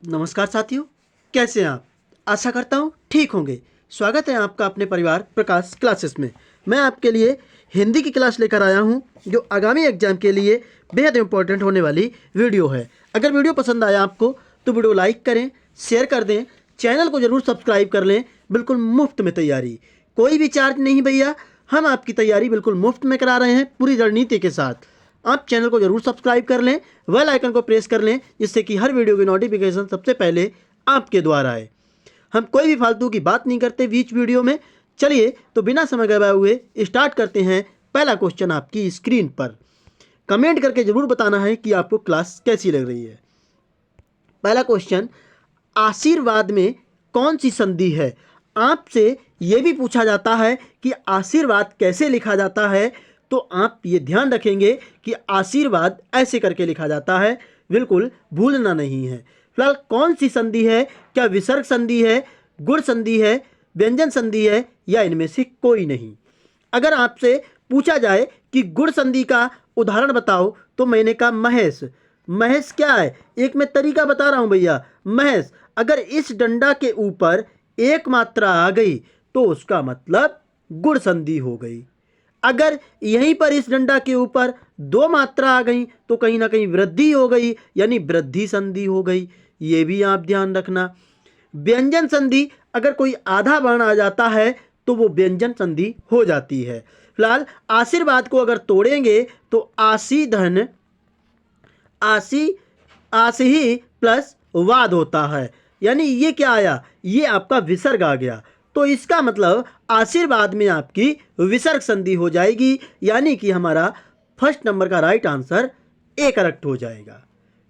नमस्कार साथियों, कैसे हैं आप। आशा करता हूँ ठीक होंगे। स्वागत है आपका अपने परिवार प्रकाश क्लासेस में। मैं आपके लिए हिंदी की क्लास लेकर आया हूँ जो आगामी एग्जाम के लिए बेहद इंपॉर्टेंट होने वाली वीडियो है। अगर वीडियो पसंद आया आपको तो वीडियो लाइक करें, शेयर कर दें, चैनल को ज़रूर सब्सक्राइब कर लें। बिल्कुल मुफ्त में तैयारी, कोई भी चार्ज नहीं भैया, हम आपकी तैयारी बिल्कुल मुफ्त में करा रहे हैं पूरी रणनीति के साथ। आप चैनल को जरूर सब्सक्राइब कर लें, बेल आइकन को प्रेस कर लें, जिससे कि हर वीडियो की नोटिफिकेशन सबसे पहले आपके द्वारा आए। हम कोई भी फालतू की बात नहीं करते बीच वीडियो में। चलिए तो बिना समय गवाए हुए स्टार्ट करते हैं। पहला क्वेश्चन आपकी स्क्रीन पर कमेंट करके जरूर बताना है कि आपको क्लास कैसी लग रही है। पहला क्वेश्चन, आशीर्वाद में कौन सी संधि है। आपसे यह भी पूछा जाता है कि आशीर्वाद कैसे लिखा जाता है, तो आप ये ध्यान रखेंगे कि आशीर्वाद ऐसे करके लिखा जाता है, बिल्कुल भूलना नहीं है। फिलहाल कौन सी संधि है, क्या विसर्ग संधि है, गुण संधि है, व्यंजन संधि है, या इनमें से कोई नहीं। अगर आपसे पूछा जाए कि गुण संधि का उदाहरण बताओ, तो मैंने कहा महेश। महेश क्या है, एक मैं तरीका बता रहा हूं भैया। महेश, अगर इस डंडा के ऊपर एक मात्रा आ गई तो उसका मतलब गुण संधि हो गई। अगर यहीं पर इस डंडा के ऊपर दो मात्रा आ गई तो कहीं ना कहीं वृद्धि हो गई, यानी वृद्धि संधि हो गई। ये भी आप ध्यान रखना। व्यंजन संधि, अगर कोई आधा वर्ण आ जाता है तो वो व्यंजन संधि हो जाती है। फिलहाल आशीर्वाद को अगर तोड़ेंगे तो आशी धन आशी आशी ही प्लस वाद होता है, यानी ये क्या आया, ये आपका विसर्ग आ गया। तो इसका मतलब आशीर्वाद में आपकी विसर्ग संधि हो जाएगी, यानी कि हमारा फर्स्ट नंबर का राइट आंसर ए करेक्ट हो जाएगा।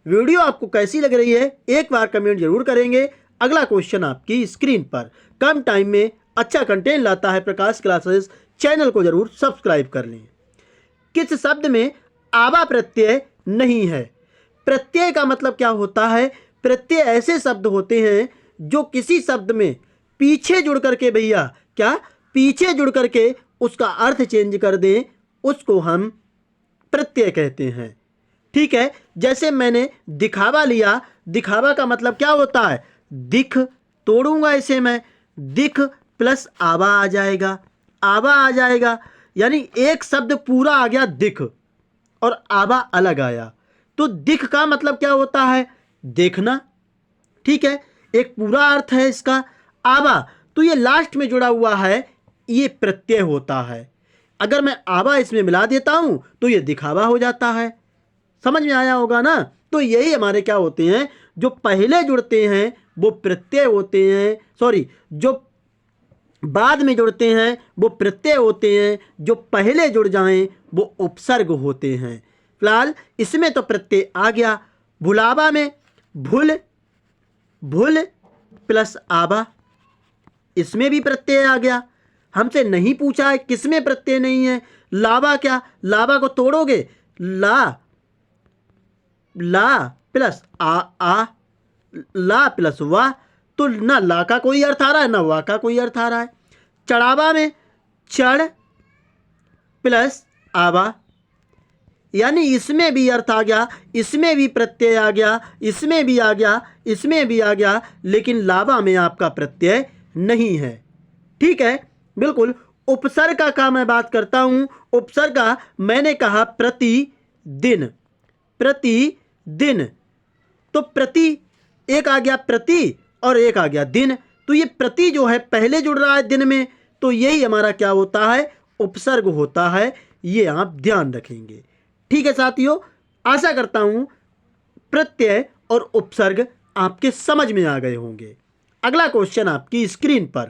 वीडियो आपको कैसी लग रही है एक बार कमेंट जरूर करेंगे। अगला क्वेश्चन आपकी स्क्रीन पर कम टाइम में अच्छा कंटेंट लाता है प्रकाश क्लासेस, चैनल को जरूर सब्सक्राइब कर लें। किस शब्द में आवा प्रत्यय नहीं है। प्रत्यय का मतलब क्या होता है, प्रत्यय ऐसे शब्द होते हैं जो किसी शब्द में पीछे जुड़ करके, भैया क्या, पीछे जुड़ करके उसका अर्थ चेंज कर दें, उसको हम प्रत्यय कहते हैं। ठीक है, जैसे मैंने दिखावा लिया, दिखावा का मतलब क्या होता है, दिख, तोड़ूंगा इसे मैं, दिख प्लस आवा आ जाएगा, आवा आ जाएगा, यानी एक शब्द पूरा आ गया दिख और आवा अलग आया। तो दिख का मतलब क्या होता है, देखना। ठीक है, एक पूरा अर्थ है इसका। आवा, तो ये लास्ट में जुड़ा हुआ है, ये प्रत्यय होता है। अगर मैं आवा इसमें मिला देता हूं तो ये दिखावा हो जाता है। समझ में आया होगा ना। तो यही हमारे क्या होते हैं, जो पहले जुड़ते हैं वो प्रत्यय होते हैं, सॉरी, जो बाद में जुड़ते हैं वो प्रत्यय होते हैं, जो पहले जुड़ जाएं वो उपसर्ग होते हैं। फिलहाल इसमें तो प्रत्यय आ गया। भुलावा में भूल, भूल प्लस आवा, इसमें भी प्रत्यय आ गया। हमसे नहीं पूछा है किसमें प्रत्यय नहीं है। लावा, क्या, लावा को तोड़ोगे, ला, ला प्लस आ ला प्लस वाह, तो ना ला का कोई अर्थ आ रहा है ना वाह का कोई अर्थ आ रहा है। चढ़ावा में चढ़ प्लस आवा, यानी इसमें भी अर्थ आ गया, इसमें भी प्रत्यय आ गया, इसमें भी आ गया, इसमें भी आ गया, लेकिन लावा में आपका प्रत्यय नहीं है। ठीक है, बिल्कुल। उपसर्ग का मैं बात करता हूं। उपसर्ग का मैंने कहा प्रतिदिन, प्रतिदिन, तो प्रति एक आ गया प्रति और एक आ गया दिन, तो ये प्रति जो है पहले जुड़ रहा है दिन में, तो यही हमारा क्या होता है, उपसर्ग होता है। ये आप ध्यान रखेंगे। ठीक है साथियों, आशा करता हूं प्रत्यय और उपसर्ग आपके समझ में आ गए होंगे। अगला क्वेश्चन आपकी स्क्रीन पर,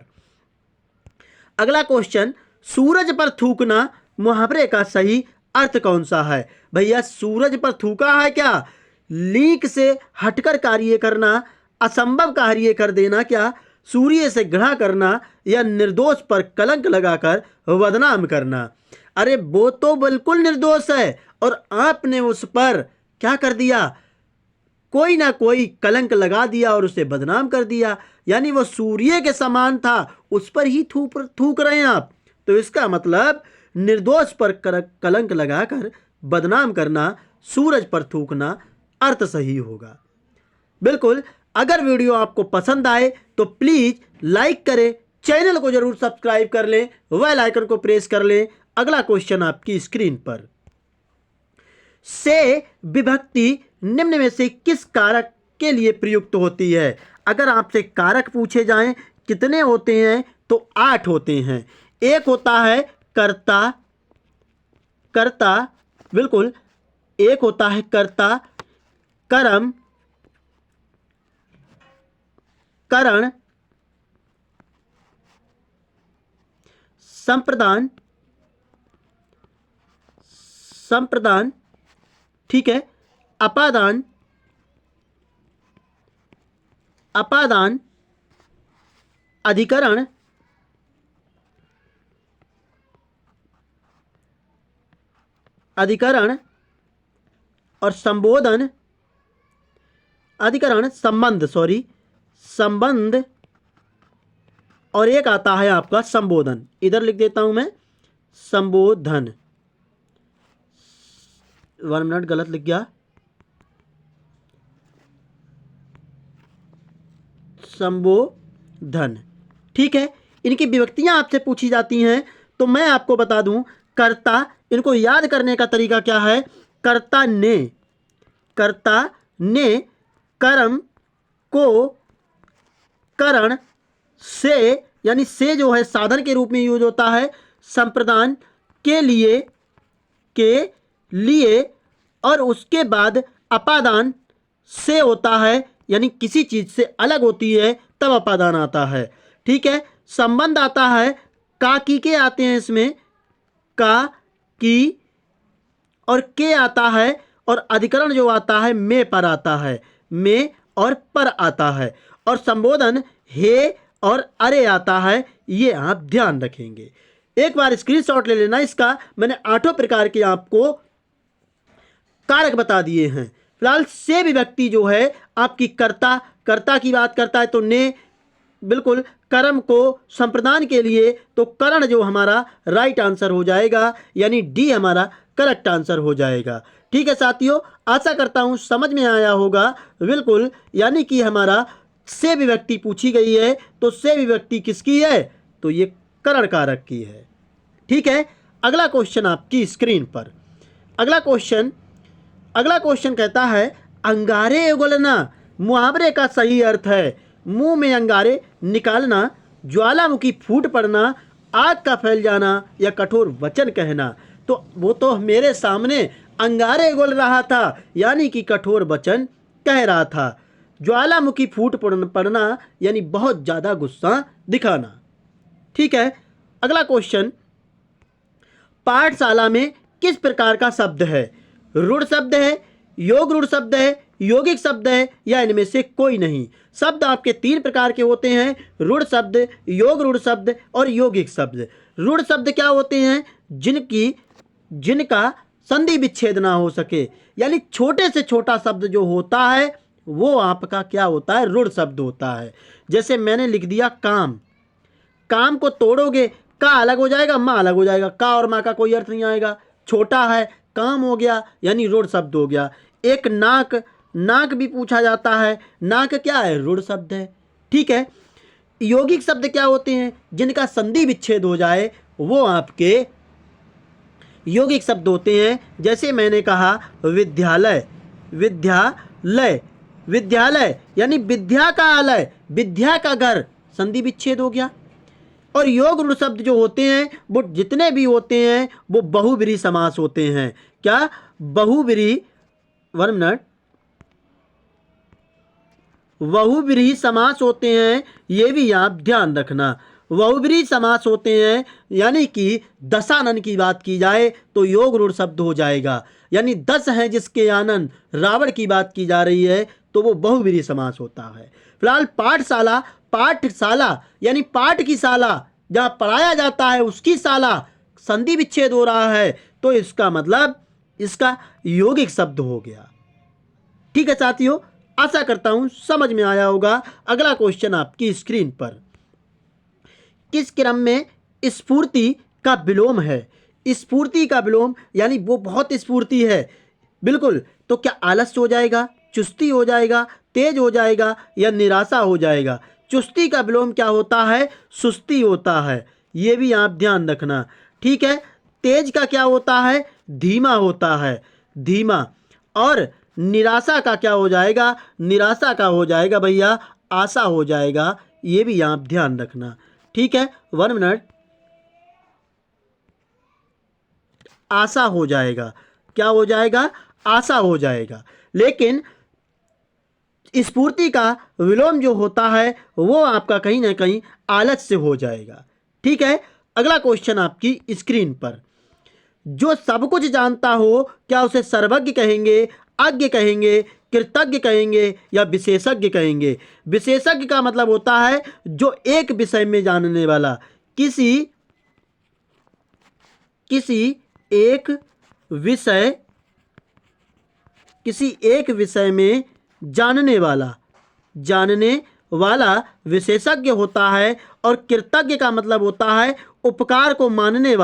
अगला क्वेश्चन, सूरज पर थूकना मुहावरे का सही अर्थ कौन सा है। भैया सूरज पर थूका है क्या, लीक से हटकर कार्य करना, असंभव कार्य कर देना, क्या सूर्य से घृणा करना, या निर्दोष पर कलंक लगाकर बदनाम करना। अरे वो तो बिल्कुल निर्दोष है और आपने उस पर क्या कर दिया, कोई ना कोई कलंक लगा दिया और उसे बदनाम कर दिया, यानी वो सूर्य के समान था, उस पर ही थूक रहे हैं आप। तो इसका मतलब निर्दोष पर कलंक लगाकर बदनाम करना, सूरज पर थूकना अर्थ सही होगा। बिल्कुल, अगर वीडियो आपको पसंद आए तो प्लीज़ लाइक करें, चैनल को जरूर सब्सक्राइब कर लें, बेल आइकन को प्रेस कर लें। अगला क्वेश्चन आपकी स्क्रीन पर, से विभक्ति निम्न में से किस कारक के लिए प्रयुक्त होती है? अगर आपसे कारक पूछे जाएं कितने होते हैं तो 8 होते हैं। एक होता है कर्ता, कर्ता बिल्कुल, एक होता है कर्ता, कर्म, करण, संप्रदान, संप्रदान, ठीक है, अपादान, अपादान, अधिकरण, अधिकरण और संबोधन, अधिकरण संबंध, सॉरी संबंध, और एक आता है आपका संबोधन। इधर लिख देता हूं मैं संबोधन, 1 मिनट गलत लिख गया, संबोधन, ठीक है। इनकी विभक्तियां आपसे पूछी जाती हैं तो मैं आपको बता दूं, कर्ता, इनको याद करने का तरीका क्या है? कर्ता ने, कर्ता ने कर्म को करण से, यानी से जो है साधन के रूप में यूज होता है, संप्रदान के लिए, और उसके बाद अपादान से होता है, यानी किसी चीज से अलग होती है तब अपादान आता है, ठीक है। संबंध आता है, का की के आते हैं इसमें, का की और के आता है, और अधिकरण जो आता है में पर आता है, में और पर आता है, और संबोधन हे और अरे आता है। ये आप ध्यान रखेंगे। एक बार स्क्रीनशॉट ले लेना इसका। मैंने 8 प्रकार के आपको कारक बता दिए हैं। फिलहाल से विभक्ति जो है आपकी कर्ता, कर्ता की बात करता है तो ने, बिल्कुल, कर्म को संप्रदान के लिए तो करण जो हमारा राइट आंसर हो जाएगा, यानी डी हमारा करेक्ट आंसर हो जाएगा। ठीक है साथियों, आशा करता हूं समझ में आया होगा। बिल्कुल, यानी कि हमारा से विभक्ति पूछी गई है तो से विभक्ति किसकी है? तो ये करण कारक की है। ठीक है, अगला क्वेश्चन आपकी स्क्रीन पर। अगला क्वेश्चन कहता है, अंगारे उगलना मुहावरे का सही अर्थ है। मुंह में अंगारे निकालना, ज्वालामुखी फूट पड़ना, आग का फैल जाना या कठोर वचन कहना। तो वो तो मेरे सामने अंगारे उगल रहा था, यानी कि कठोर वचन कह रहा था। ज्वालामुखी फूट पड़ना यानी बहुत ज्यादा गुस्सा दिखाना। ठीक है, अगला क्वेश्चन, पाठशाला में किस प्रकार का शब्द है? रूढ़ शब्द है, योग रूढ़ शब्द है, यौगिक शब्द है, या इनमें से कोई नहीं। शब्द आपके 3 प्रकार के होते हैं, रूढ़ शब्द, योग रूढ़ शब्द और यौगिक शब्द। रूढ़ शब्द क्या होते हैं? जिनका संधि विच्छेद ना हो सके, यानी छोटे से छोटा शब्द जो होता है वो आपका क्या होता है? रूढ़ शब्द होता है। जैसे मैंने लिख दिया काम, काम को तोड़ोगे का अलग हो जाएगा, माँ अलग हो जाएगा, का और माँ का कोई अर्थ नहीं आएगा। छोटा है, काम हो गया, यानी रूढ़ शब्द हो गया। एक नाक, नाक भी पूछा जाता है, नाक क्या है? रूढ़ शब्द है। ठीक है, यौगिक शब्द क्या होते हैं? जिनका संधि विच्छेद हो जाए वो आपके यौगिक शब्द होते हैं। जैसे मैंने कहा विद्यालय, विद्यालय, विद्यालय यानी विद्या का आलय, विद्या का घर, संधि विच्छेद हो गया। और योग रूढ़ शब्द जो होते हैं वो जितने भी होते हैं वो बहुब्रीहि समास होते हैं। क्या? बहुब्रीहि, 1 मिनट, बहुब्रीहि समास होते हैं, ये भी आप ध्यान रखना। बहुब्रीहि समास होते हैं, यानी कि दशानन की बात की जाए तो योग रूढ़ शब्द हो जाएगा, यानी 10 हैं जिसके आनंद, रावण की बात की जा रही है तो वो बहुब्रीहि समास होता है। फिलहाल पाठशाला, पाठशाला यानी पाठ की शाला, जहाँ पढ़ाया जाता है उसकी शाला, संधि विच्छेद हो रहा है तो इसका मतलब इसका यौगिक शब्द हो गया। ठीक है साथियों, आशा करता हूं समझ में आया होगा। अगला क्वेश्चन आपकी स्क्रीन पर, किस क्रम में स्फूर्ति का विलोम है? स्फूर्ति का विलोम यानी वो बहुत स्फूर्ति है, बिल्कुल, तो क्या आलस्य हो जाएगा? चुस्ती हो जाएगा, तेज हो जाएगा या निराशा हो जाएगा। चुस्ती का विलोम क्या होता है? सुस्ती होता है, ये भी आप ध्यान रखना। ठीक है, तेज का क्या होता है? धीमा होता है, धीमा। और निराशा का क्या हो जाएगा? निराशा का हो जाएगा भैया आशा हो जाएगा, ये भी आप ध्यान रखना। ठीक है, 1 मिनट। आशा हो जाएगा, क्या हो जाएगा? आशा हो जाएगा। लेकिन स्फूर्ति का विलोम जो होता है वो आपका कहीं ना कहीं आलस से हो जाएगा। ठीक है, अगला क्वेश्चन आपकी स्क्रीन पर। जो सब कुछ जानता हो क्या उसे सर्वज्ञ कहेंगे, अज्ञ कहेंगे, कृतज्ञ कहेंगे या विशेषज्ञ कहेंगे? विशेषज्ञ का मतलब होता है जो एक विषय में जानने वाला, किसी एक विषय में जानने वाला विशेषज्ञ होता है। और कृतज्ञ का मतलब होता है उपकार को मानने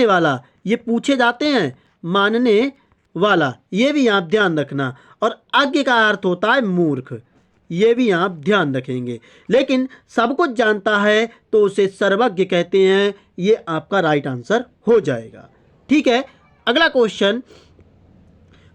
वाला, ये पूछे जाते हैं, मानने वाला, ये भी आप ध्यान रखना। और अज्ञ का अर्थ होता है मूर्ख, ये भी आप ध्यान रखेंगे। लेकिन सब कुछ जानता है तो उसे सर्वज्ञ कहते हैं, ये आपका राइट आंसर हो जाएगा। ठीक है, अगला क्वेश्चन।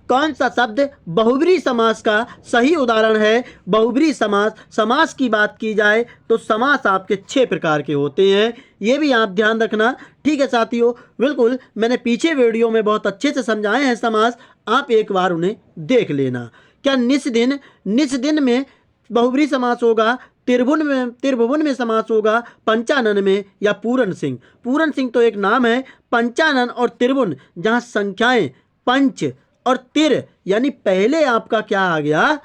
कौन सा शब्द बहुब्री समास का सही उदाहरण है? बहुब्री समास की बात की जाए तो समास आपके 6 प्रकार के होते हैं, ये भी आप ध्यान रखना। ठीक है साथियों, बिल्कुल मैंने पीछे वीडियो में बहुत अच्छे से समझाए हैं समास, आप एक बार उन्हें देख लेना। क्या निस्दिन में बहुब्री समास होगा, त्रिभुवन में समास होगा, पंचानन में या पूरन सिंह? पूरन सिंह तो एक नाम है, पंचानन और त्रिभुवन जहाँ संख्याएं पंच और तिर यानी पहले आपका क्या आ गया?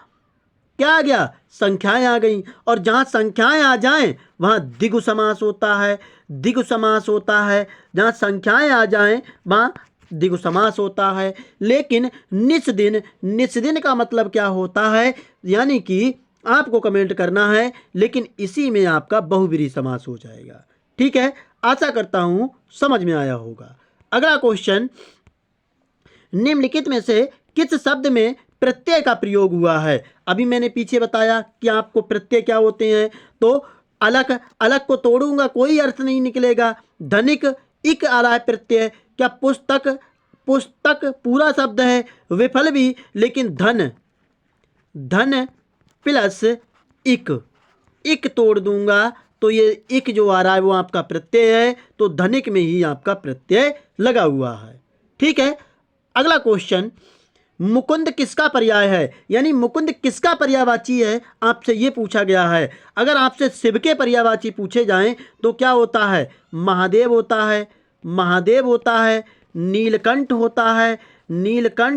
संख्याएं आ गई। और जहां संख्याएं आ जाएं वहां द्विगु समास होता है, जहां संख्याएं आ जाएं वहां द्विगु समास होता है। लेकिन निस्दिन का मतलब क्या होता है, यानी कि आपको कमेंट करना है, लेकिन इसी में आपका बहुब्री समास हो जाएगा। ठीक है, आशा करता हूं समझ में आया होगा। अगला क्वेश्चन, निम्नलिखित में से किस शब्द में प्रत्यय का प्रयोग हुआ है? अभी मैंने पीछे बताया कि आपको प्रत्यय क्या होते हैं, तो अलग को तोड़ूंगा कोई अर्थ नहीं निकलेगा। धनिक, इक आ रहा है प्रत्यय। क्या पुस्तक पूरा शब्द है, विफल भी, लेकिन धन प्लस इक तोड़ दूंगा तो ये इक जो आ रहा है वो आपका प्रत्यय है, तो धनिक में ही आपका प्रत्यय लगा हुआ है। ठीक है, अगला क्वेश्चन, मुकुंद किसका पर्याय है? यानी मुकुंद किसका पर्यायवाची है, आपसे ये पूछा गया है। अगर आपसे शिव के पर्यायवाची पूछे जाएं तो क्या होता है? महादेव होता है, नीलकंठ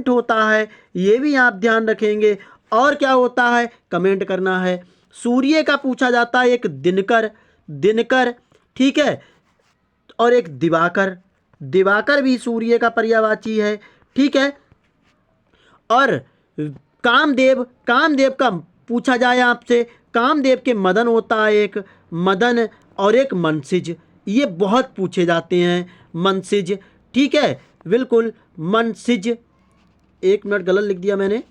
होता है, ये भी आप ध्यान रखेंगे। और क्या होता है, कमेंट करना है। सूर्य का पूछा जाता है, एक दिनकर, ठीक है, और एक दिवाकर भी सूर्य का पर्यायवाची है। ठीक है, और कामदेव का पूछा जाए आपसे, कामदेव के मदन होता है, एक मदन और एक मनसिज, ये बहुत पूछे जाते हैं, मनसिज। ठीक है, बिल्कुल मनसिज, 1 मिनट गलत लिख दिया मैंने,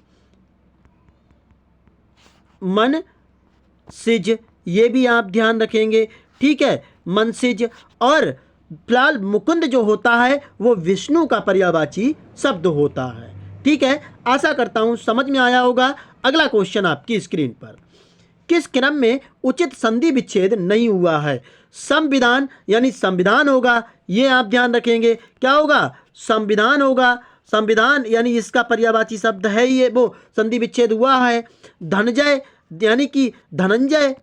मनसिज, ये भी आप ध्यान रखेंगे। ठीक है, मनसिज। और फिलहाल मुकुंद जो होता है वो विष्णु का पर्यायवाची शब्द होता है। ठीक है, आशा करता हूं समझ में आया होगा। अगला क्वेश्चन आपकी स्क्रीन पर, किस क्रम में उचित संधि विच्छेद नहीं हुआ है? संविधान यानी संविधान होगा, ये आप ध्यान रखेंगे। क्या होगा? संविधान होगा, संविधान यानी इसका पर्यायवाची शब्द है ये, वो संधि विच्छेद हुआ है। धनंजय यानी कि धनंजय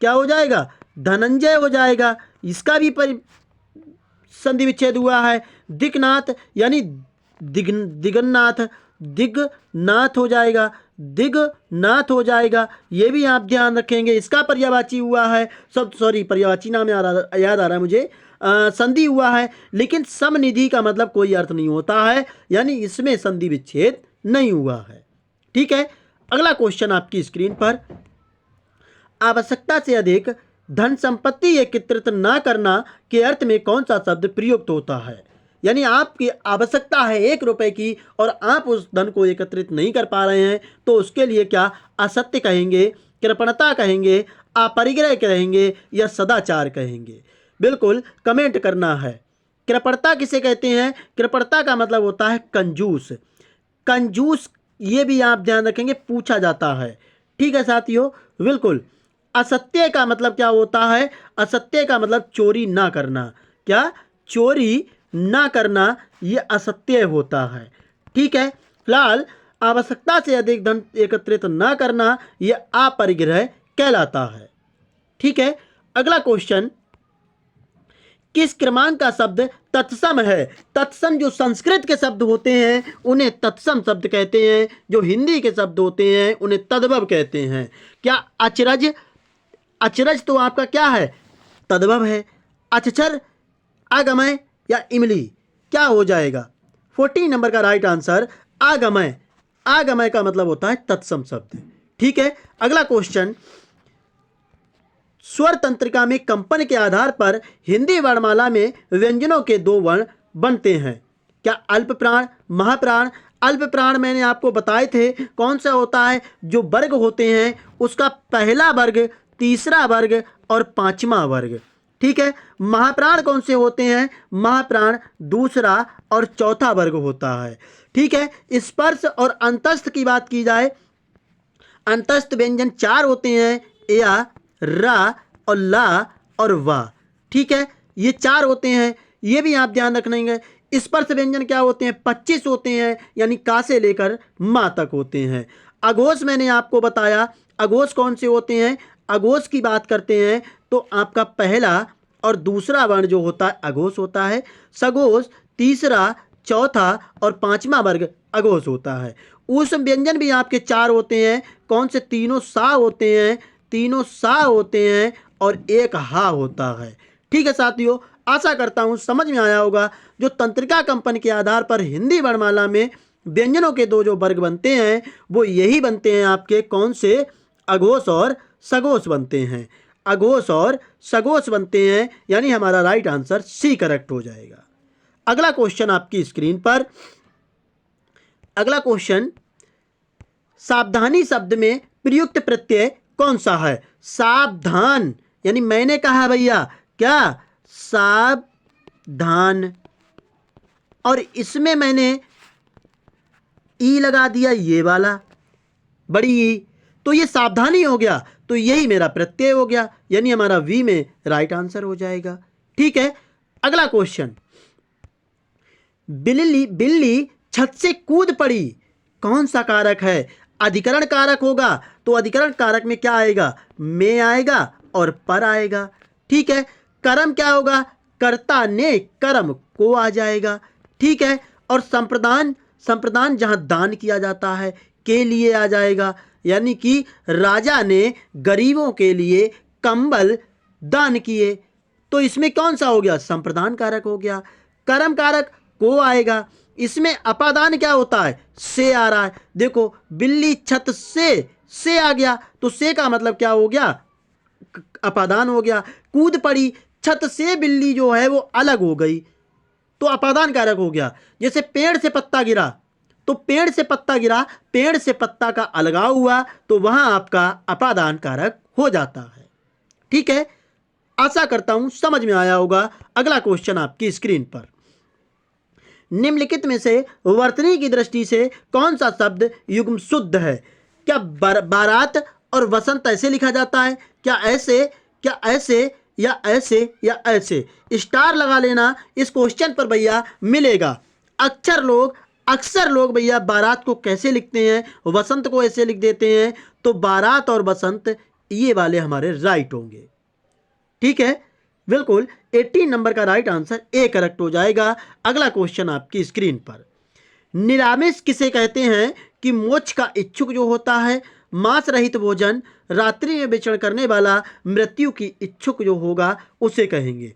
क्या हो जाएगा? धनंजय हो जाएगा, इसका भी संधि विच्छेद हुआ है। दिगनाथ यानी दिगनाथ हो जाएगा, ये भी आप ध्यान रखेंगे, इसका पर्यायवाची हुआ है। पर्यायवाची नाम याद आ रहा है मुझे, संधि हुआ है। लेकिन समनिधि का मतलब कोई अर्थ नहीं होता है, यानी इसमें संधि विच्छेद नहीं हुआ है। ठीक है, अगला क्वेश्चन आपकी स्क्रीन पर, आवश्यकता से अधिक धन संपत्ति एकत्रित न करना के अर्थ में कौन सा शब्द प्रयुक्त होता है? यानी आपकी आवश्यकता है 1 रुपए की और आप उस धन को एकत्रित नहीं कर पा रहे हैं, तो उसके लिए क्या असत्य कहेंगे, कृपणता कहेंगे, अपरिग्रह कहेंगे या सदाचार कहेंगे? बिल्कुल कमेंट करना है। कृपणता किसे कहते हैं? कृपणता का मतलब होता है कंजूस। कंजूस ये भी आप ध्यान रखेंगे, पूछा जाता है। ठीक है साथियों, बिल्कुल। असत्य का मतलब क्या होता है? असत्य का मतलब चोरी ना करना। क्या? चोरी ना करना, ये असत्य होता है। ठीक है। फिलहाल आवश्यकता से अधिक धन एकत्रित ना करना, यह अपरिग्रह कहलाता है। ठीक है। अगला क्वेश्चन, किस क्रमांक का शब्द तत्सम है? तत्सम जो संस्कृत के शब्द होते हैं उन्हें तत्सम शब्द कहते हैं, जो हिंदी के शब्द होते हैं उन्हें तद्भव कहते हैं। क्या अचरज? अचरज तो आपका क्या है? तद्भव है। अचचर, आगमय या इमली, क्या हो जाएगा? 14 नंबर का राइट आंसर आगमय। आगमय का मतलब होता है तत्सम शब्द। ठीक है। अगला क्वेश्चन, स्वर तंत्रिका में कंपन के आधार पर हिंदी वर्णमाला में व्यंजनों के 2 वर्ण बनते हैं। क्या अल्प प्राण, महाप्राण? अल्प प्राण मैंने आपको बताए थे कौन सा होता है? जो वर्ग होते हैं उसका पहला वर्ग, तीसरा वर्ग और पांचवा वर्ग। ठीक है। महाप्राण कौन से होते हैं? महाप्राण दूसरा और चौथा वर्ग होता है। ठीक है। स्पर्श और अंतस्थ की बात की जाए, अंतस्थ व्यंजन 4 होते हैं, या, रा और ला और वा। ठीक है। ये 4 होते हैं, ये भी आप ध्यान रखेंगे। स्पर्श व्यंजन क्या होते हैं? 25 होते हैं, यानी का से लेकर माँ तक होते हैं। अघोष मैंने आपको बताया, अघोष कौन से होते हैं? अघोष की बात करते हैं तो आपका पहला और दूसरा वर्ण जो होता है अघोष होता है। सघोष तीसरा, चौथा और पांचवा वर्ग अघोष होता है। ऊष्म व्यंजन भी आपके 4 होते हैं। कौन से? तीनों सा होते हैं, तीनों सा होते हैं और एक हा होता है। ठीक है साथियों, आशा करता हूं समझ में आया होगा। जो तंत्रिका कंपन के आधार पर हिंदी वर्णमाला में व्यंजनों के 2 जो वर्ग बनते हैं वो यही बनते हैं आपके, कौन से? अघोष और सघोष बनते हैं। अघोष और सघोष बनते हैं, यानी हमारा राइट आंसर सी करेक्ट हो जाएगा। अगला क्वेश्चन आपकी स्क्रीन पर, अगला क्वेश्चन, सावधानी शब्द में प्रयुक्त प्रत्यय कौन सा है? सावधान, यानी मैंने कहा भैया क्या? सावधान, और इसमें मैंने ई लगा दिया, ये वाला बड़ी ई, तो ये सावधानी हो गया, तो यही मेरा प्रत्यय हो गया, यानी हमारा वी में राइट आंसर हो जाएगा। ठीक है। अगला क्वेश्चन, बिल्ली बिल्ली छत से कूद पड़ी, कौन सा कारक है? अधिकरण कारक होगा, तो अधिकरण कारक में क्या आएगा? में आएगा और पर आएगा। ठीक है। कर्म क्या होगा? कर्ता ने कर्म को आ जाएगा। ठीक है। और संप्रदान, संप्रदान जहां दान किया जाता है के लिए आ जाएगा, यानी कि राजा ने गरीबों के लिए कंबल दान किए, तो इसमें कौन सा हो गया? संप्रदान कारक हो गया। कर्म कारक को आएगा। इसमें अपादान क्या होता है? से आ रहा है। देखो, बिल्ली छत से आ गया, तो से का मतलब क्या हो गया? अपादान हो गया। कूद पड़ी, छत से बिल्ली जो है वो अलग हो गई, तो अपादान कारक हो गया। जैसे पेड़ से पत्ता गिरा, तो पेड़ से पत्ता गिरा, पेड़ से पत्ता का अलगाव हुआ, तो वहां आपका अपादान कारक हो जाता है। ठीक है। आशा करता हूं समझ में आया होगा। अगला क्वेश्चन आपकी स्क्रीन पर, निम्नलिखित में से वर्तनी की दृष्टि से कौन सा शब्द युग्म शुद्ध है? क्या बारात और वसंत ऐसे लिखा जाता है? क्या ऐसे, क्या ऐसे, या ऐसे, या ऐसे? स्टार लगा लेना, इस क्वेश्चन पर भैया मिलेगा। अक्सर लोग भैया बारात को कैसे लिखते हैं? वसंत को ऐसे लिख देते हैं, तो बारात और बसंत ये वाले हमारे राइट होंगे। ठीक है। बिल्कुल 18 नंबर का राइट आंसर ए करेक्ट हो जाएगा। अगला क्वेश्चन आपकी स्क्रीन पर, निरामिष किसे कहते हैं? कि मोक्ष का इच्छुक जो होता है, मांस रहित भोजन, रात्रि में विचरण करने वाला, मृत्यु की इच्छुक जो होगा उसे कहेंगे।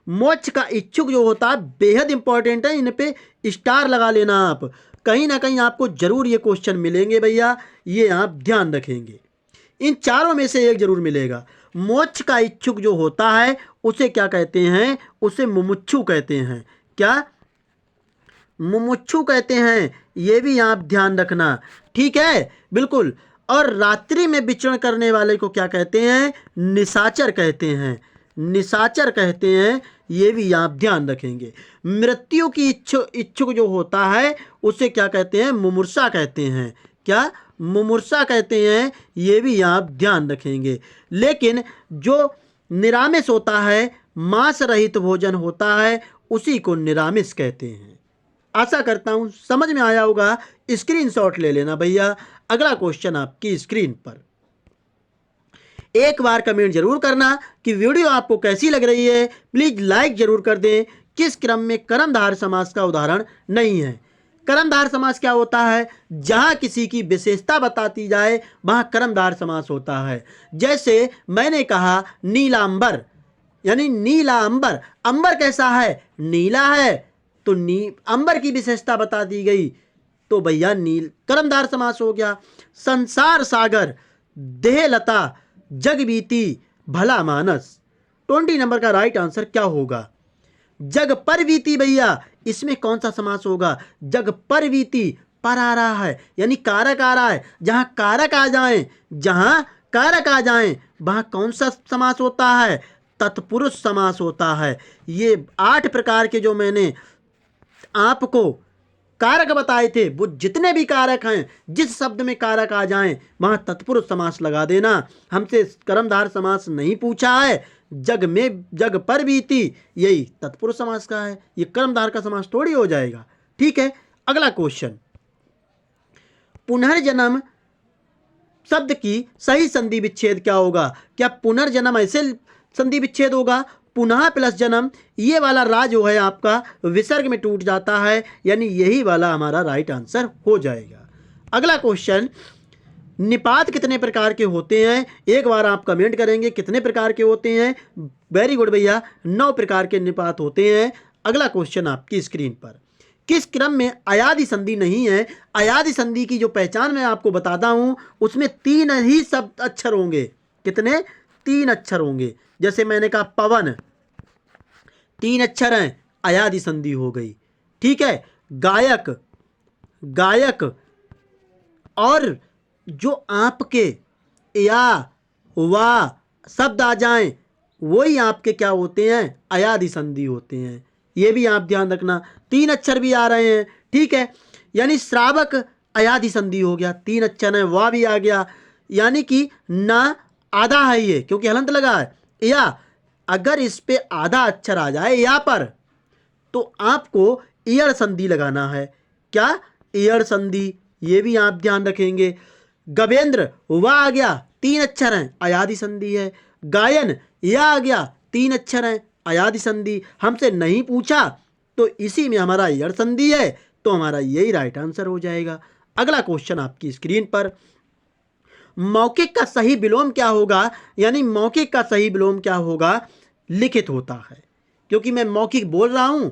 मोक्ष का इच्छुक जो होता है बेहद इंपॉर्टेंट है, इन पे स्टार लगा लेना आप, कहीं ना कहीं आपको जरूर ये क्वेश्चन मिलेंगे भैया, ये आप ध्यान रखेंगे। इन चारों में से एक जरूर मिलेगा। मोक्ष का इच्छुक जो होता है उसे क्या कहते हैं? उसे मुमुक्षु कहते हैं। क्या? मुमुक्षु कहते हैं, ये भी आप ध्यान रखना, ठीक है, बिल्कुल। और रात्रि में विचरण करने वाले को क्या कहते हैं? निशाचर कहते हैं, निशाचर कहते हैं, ये भी आप ध्यान रखेंगे। मृत्यु की इच्छुक जो होता है उसे क्या कहते हैं? मुमूर्षा कहते हैं। क्या? मुमूर्षा कहते हैं, ये भी आप ध्यान रखेंगे। लेकिन जो निरामिष होता है, मांस रहित भोजन होता है, उसी को निरामिष कहते हैं। आशा करता हूं समझ में आया होगा। स्क्रीनशॉट ले लेना भैया। अगला क्वेश्चन आपकी स्क्रीन पर। एक बार कमेंट जरूर करना कि वीडियो आपको कैसी लग रही है। प्लीज लाइक जरूर कर दें। किस क्रम में कर्मधारय समास का उदाहरण नहीं है? कर्मधारय समास क्या होता है? जहां किसी की विशेषता बताती जाए वहां कर्मधारय समास होता है। जैसे मैंने कहा नीलांबर, यानी नीला अंबर। अंबर कैसा है? नीला है, तो अंबर की विशेषता बता दी गई, तो भैया नील कर्मधारय समास हो गया। संसार सागर, देहलता, जग बीती, भला मानस। 20 नंबर का राइट आंसर क्या होगा? जग पर बीती भैया, इसमें कौन सा समास होगा? जग पर बीती, पर आ रहा है यानी कारक आ रहा है। जहां कारक आ जाएं, जहां कारक आ जाएं वहां कौन सा समास होता है? तत्पुरुष समास होता है। ये 8 प्रकार के जो मैंने आपको कारक बताए थे, वो जितने भी कारक हैं, जिस शब्द में कारक आ जाएं वहां तत्पुरुष समास लगा देना। हमसे कर्मधारय समास नहीं पूछा है। जग में, जग पर बीती, यही तत्पुरुष समास का है, ये कर्मधारय का समास थोड़ी हो जाएगा। ठीक है, अगला क्वेश्चन। पुनर्जन्म शब्द की सही संधि विच्छेद क्या होगा? क्या पुनर्जन्म ऐसे संधि विच्छेद होगा? पुनः प्लस जन्म, ये वाला रा जो है आपका विसर्ग में टूट जाता है, यानी यही वाला हमारा राइट आंसर हो जाएगा। अगला क्वेश्चन, निपात कितने प्रकार के होते हैं? एक बार आप कमेंट करेंगे कितने प्रकार के होते हैं। वेरी गुड भैया, 9 प्रकार के निपात होते हैं। अगला क्वेश्चन आपकी स्क्रीन पर। किस क्रम में अयादि संधि नहीं है? अयादि संधि की जो पहचान मैं आपको बताता हूं, उसमें 3 ही शब्द अक्षर होंगे। कितने? 3 अक्षर होंगे। जैसे मैंने कहा पवन, 3 अक्षर हैं, अयादि संधि हो गई। ठीक है, गायक, गायक, और जो आपके या वा शब्द आ जाएं वही आपके क्या होते हैं? अयादि संधि होते हैं। ये भी आप ध्यान रखना। 3 अक्षर भी आ रहे हैं, ठीक है, यानी श्रावक अयादि संधि हो गया, 3 अक्षर है, वाह भी आ गया, यानी कि ना आधा है ये, क्योंकि हलंत लगा है। या अगर इस पे आधा अक्षर आ जाए या पर, तो आपको ईयर संधि लगाना है। क्या? ईयर संधि, ये भी आप ध्यान रखेंगे। गवेंद्र, वाह आ गया, 3 अक्षर हैं, अयादि संधि है। गायन, या आ गया, 3 अक्षर हैं, अयादि संधि। हमसे नहीं पूछा तो इसी में हमारा ईयर संधि है, तो हमारा यही राइट आंसर हो जाएगा। अगला क्वेश्चन आपकी स्क्रीन पर। मौखिक का सही विलोम क्या होगा? यानी मौखिक का सही विलोम क्या होगा? लिखित होता है, क्योंकि मैं मौखिक बोल रहा हूं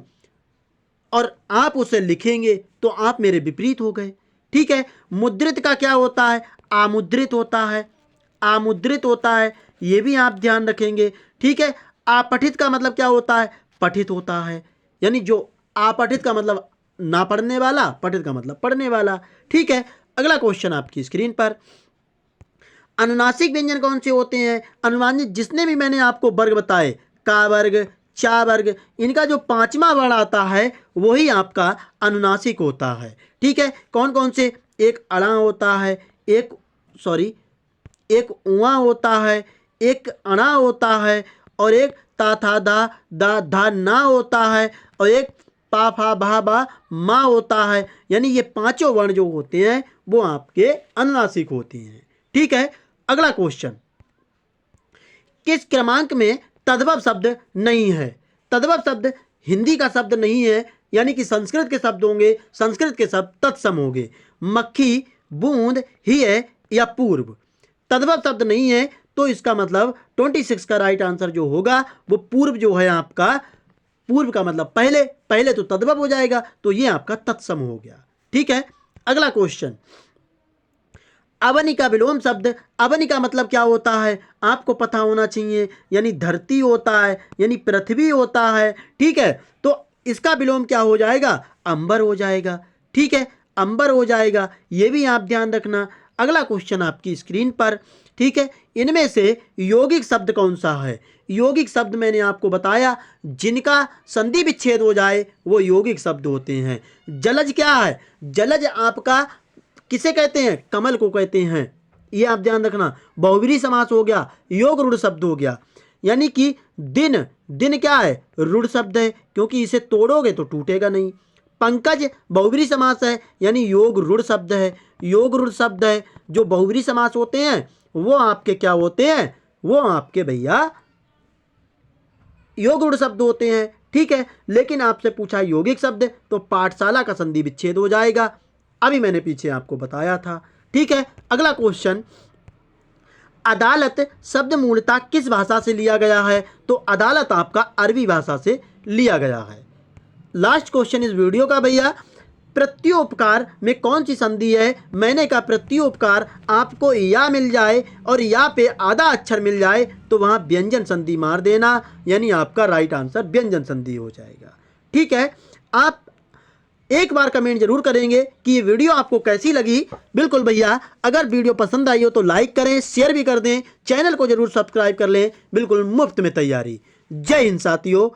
और आप उसे लिखेंगे तो आप मेरे विपरीत हो गए। ठीक है, मुद्रित का क्या होता है? आमुद्रित होता है, आमुद्रित होता है, ये भी आप ध्यान रखेंगे। ठीक है, अपठित का मतलब क्या होता है? पठित होता है, यानी जो अपठित का मतलब ना पढ़ने वाला, पठित का मतलब पढ़ने वाला। ठीक है, अगला क्वेश्चन आपकी स्क्रीन पर। अनुनासिक व्यंजन कौन से होते हैं? अनुनासिक जितने भी मैंने आपको वर्ग बताए, का वर्ग, चा वर्ग, इनका जो 5वां वर्ण आता है वही आपका अनुनासिक होता है। ठीक है, कौन कौन से? एक अड़ा होता है, एक उआ होता है, एक अणा होता है, और एक ता था दा दा धा ना होता है, और एक पा फा भा बा मा होता है। यानी ये 5 वर्ण जो होते हैं वो आपके अनुनासिक होते हैं। ठीक है, अगला क्वेश्चन। किस क्रमांक में तद्भव शब्द नहीं है? तद्भव शब्द हिंदी का शब्द नहीं है, यानी कि संस्कृत के शब्द होंगे, संस्कृत के शब्द तत्सम होंगे। मक्खी, बूंद, हिय या पूर्व, तद्भव शब्द नहीं है, तो इसका मतलब 26 का राइट आंसर जो होगा वो पूर्व जो है आपका, पूर्व का मतलब पहले, पहले तो तद्भव हो जाएगा, तो ये आपका तत्सम हो गया। ठीक है, अगला क्वेश्चन। अवनि का विलोम शब्द, अवनि का मतलब क्या होता है? आपको पता होना चाहिए, यानी धरती होता है, यानी पृथ्वी होता है। ठीक है, तो इसका विलोम क्या हो जाएगा? अंबर हो जाएगा। ठीक है, अंबर हो जाएगा, ये भी आप ध्यान रखना। अगला क्वेश्चन आपकी स्क्रीन पर। ठीक है, इनमें से यौगिक शब्द कौन सा है? यौगिक शब्द मैंने आपको बताया, जिनका संधि विच्छेद हो जाए वो यौगिक शब्द होते हैं। जलज क्या है? जलज आपका किसे कहते हैं? कमल को कहते हैं, ये आप ध्यान रखना। बहुब्रीहि समास हो गया, योग रूढ़ शब्द हो गया। यानी कि दिन, दिन क्या है? रूढ़ शब्द है, क्योंकि इसे तोड़ोगे तो टूटेगा नहीं। पंकज बहुब्रीहि समास है, यानी योग रूढ़ शब्द है। योग रूढ़ शब्द है, जो बहुब्रीहि समास होते हैं वो आपके क्या होते हैं? वो आपके भैया योग रूढ़ शब्द होते हैं। ठीक है, लेकिन आपसे पूछा यौगिक शब्द तो पाठशाला का संधि विच्छेद हो जाएगा, अभी मैंने पीछे आपको बताया था। ठीक है, अगला क्वेश्चन, अदालत शब्द मूलतः किस भाषा से लिया गया है? तो अदालत आपका अरबी भाषा से लिया गया है। लास्ट क्वेश्चन इस वीडियो का भैया, प्रत्युपकार में कौन सी संधि है? मैंने कहा प्रत्युपकार आपको या मिल जाए और या पे आधा अक्षर मिल जाए तो वहां व्यंजन संधि मार देना, यानी आपका राइट आंसर व्यंजन संधि हो जाएगा। ठीक है, आप एक बार कमेंट जरूर करेंगे कि ये वीडियो आपको कैसी लगी। बिल्कुल भैया, अगर वीडियो पसंद आई हो तो लाइक करें, शेयर भी कर दें, चैनल को जरूर सब्सक्राइब कर लें, बिल्कुल मुफ्त में तैयारी। जय हिंद साथियों।